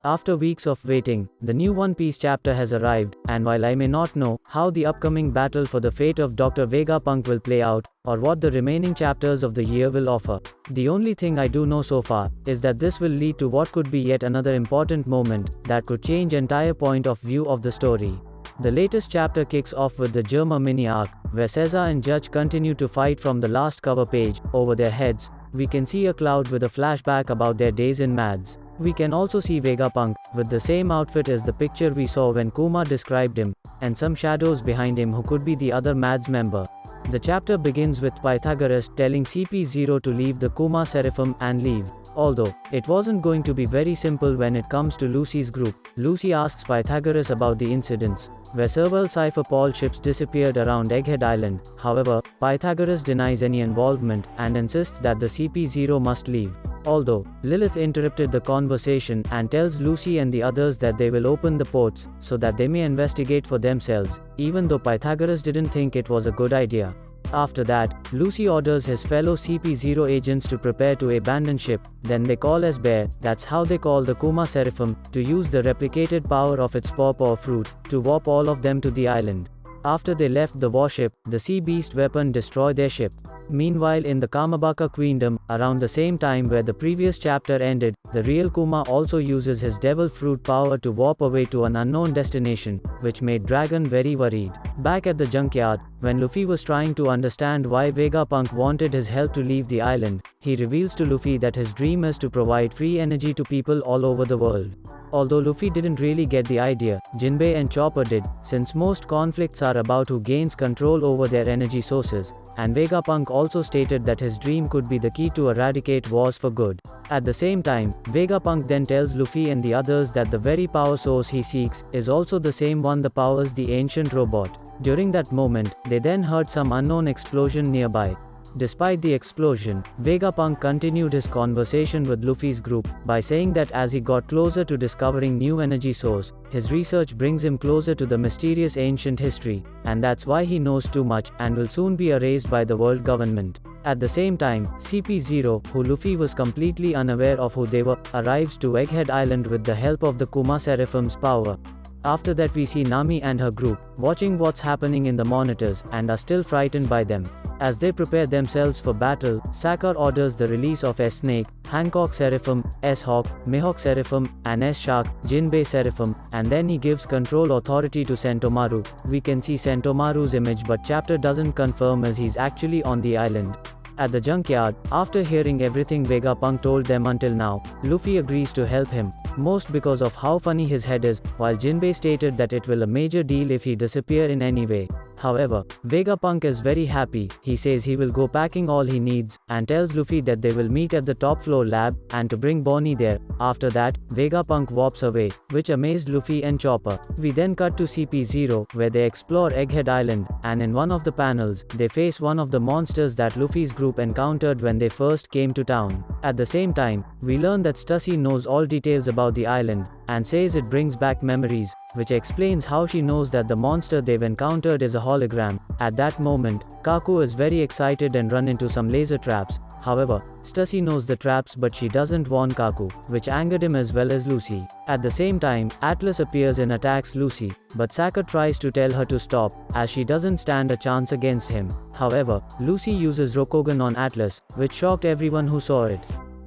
After weeks of waiting, the new One Piece chapter has arrived, and while I may not know how the upcoming battle for the fate of Dr. Vegapunk will play out, or what the remaining chapters of the year will offer, the only thing I do know so far is that this will lead to what could be yet another important moment that could change entire point of view of the story. The latest chapter kicks off with the Germa mini arc, where Caesar and Judge continue to fight from the last cover page. Over their heads, we can see a cloud with a flashback about their days in Mads. We can also see Vegapunk, with the same outfit as the picture we saw when Kuma described him, and some shadows behind him who could be the other Mads member. The chapter begins with Pythagoras telling CP0 to leave the 𝚤𝚙𝚡 and leave. Although, it wasn't going to be very simple when it comes to Lucy's group. Lucy asks Pythagoras about the incidents, where several 𝚤𝚙 ships disappeared around Egghead Island. However, Pythagoras denies any involvement, and insists that the CP0 must leave. Although, Lilith interrupted the conversation and tells Lucy and the others that they will open the ports, so that they may investigate for themselves, even though Pythagoras didn't think it was a good idea. After that, Lucy orders his fellow CP0 agents to prepare to abandon ship, then they call as Bear, that's how they call the 𝚤𝚙𝚡, to use the replicated power of its pawpaw fruit, to warp all of them to the island. After they left the warship, the sea beast weapon destroyed their ship. Meanwhile in the Kamabaka Queendom, around the same time where the previous chapter ended, the real Kuma also uses his devil fruit power to warp away to an unknown destination, which made Dragon very worried. Back at the junkyard, when Luffy was trying to understand why Vegapunk wanted his help to leave the island, he reveals to Luffy that his dream is to provide free energy to people all over the world. Although Luffy didn't really get the idea, Jinbei and Chopper did, since most conflicts are about who gains control over their energy sources, and Vegapunk also stated that his dream could be the key to eradicate wars for good. At the same time, Vegapunk then tells Luffy and the others that the very power source he seeks is also the same one that powers the ancient robot. During that moment, they then heard some unknown explosion nearby. Despite the explosion, Vegapunk continued his conversation with Luffy's group, by saying that as he got closer to discovering new energy source, his research brings him closer to the mysterious ancient history, and that's why he knows too much, and will soon be erased by the world government. At the same time, CP0, who Luffy was completely unaware of who they were, arrives to Egghead Island with the help of the 𝚤𝚙𝚡's power. After that we see Nami and her group, watching what's happening in the monitors, and are still frightened by them. As they prepare themselves for battle, Sakar orders the release of S-Snake, Hancock Seraphim, S-Hawk, Mihawk Seraphim, and S-Shark, Jinbei Seraphim, and then he gives control authority to Sentomaru. We can see Sentomaru's image, but chapter doesn't confirm as he's actually on the island. At the junkyard, after hearing everything Vegapunk told them until now, Luffy agrees to help him, most because of how funny his head is, while Jinbei stated that it will a major deal if he disappear in any way. However, Vegapunk is very happy. He says he will go packing all he needs, and tells Luffy that they will meet at the top floor lab, and to bring Bonnie there. After that, Vegapunk warps away, which amazed Luffy and Chopper. We then cut to CP0, where they explore Egghead Island, and in one of the panels, they face one of the monsters that Luffy's group encountered when they first came to town. At the same time, we learn that Stussy knows all details about the island, and says it brings back memories, which explains how she knows that the monster they've encountered is a hologram. At that moment, Kaku is very excited and run into some laser traps. However, Stussy knows the traps but she doesn't warn Kaku, which angered him as well as Lucy. At the same time, Atlas appears and attacks Lucy, but Sakar tries to tell her to stop, as she doesn't stand a chance against him. However, Lucy uses Rokugan on Atlas, which shocked everyone who saw it.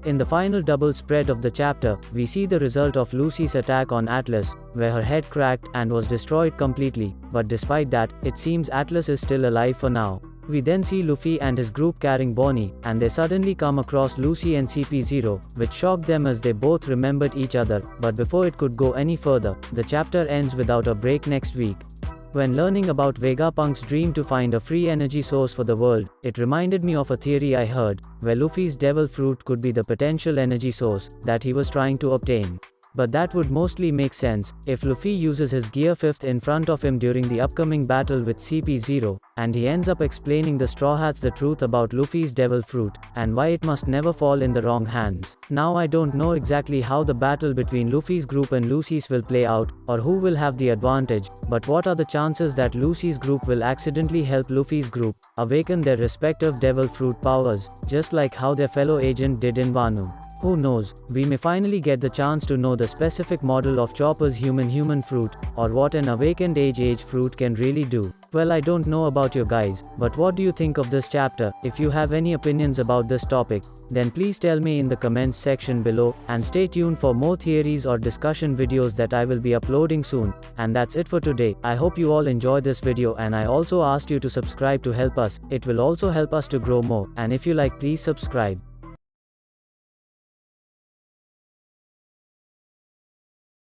In the final double spread of the chapter, we see the result of Lucy's attack on Atlas, where her head cracked and was destroyed completely, but despite that, it seems Atlas is still alive for now. We then see Luffy and his group carrying Bonnie, and they suddenly come across Lucy and CP0, which shocked them as they both remembered each other, but before it could go any further, the chapter ends without a break next week. When learning about Vegapunk's dream to find a free energy source for the world, it reminded me of a theory I heard, where Luffy's devil fruit could be the potential energy source that he was trying to obtain. But that would mostly make sense if Luffy uses his Gear 5th in front of him during the upcoming battle with CP0, and he ends up explaining the Straw Hats the truth about Luffy's devil fruit, and why it must never fall in the wrong hands. Now I don't know exactly how the battle between Luffy's group and Lucy's will play out, or who will have the advantage, but what are the chances that Lucy's group will accidentally help Luffy's group awaken their respective devil fruit powers, just like how their fellow agent did in Wano? Who knows, we may finally get the chance to know the specific model of Chopper's human fruit, or what an awakened age fruit can really do. Well, I don't know about you guys, but what do you think of this chapter? If you have any opinions about this topic, then please tell me in the comments section below, and stay tuned for more theories or discussion videos that I will be uploading soon. And that's it for today. I hope you all enjoyed this video, and I also asked you to subscribe to help us. It will also help us to grow more, and if you like, please subscribe.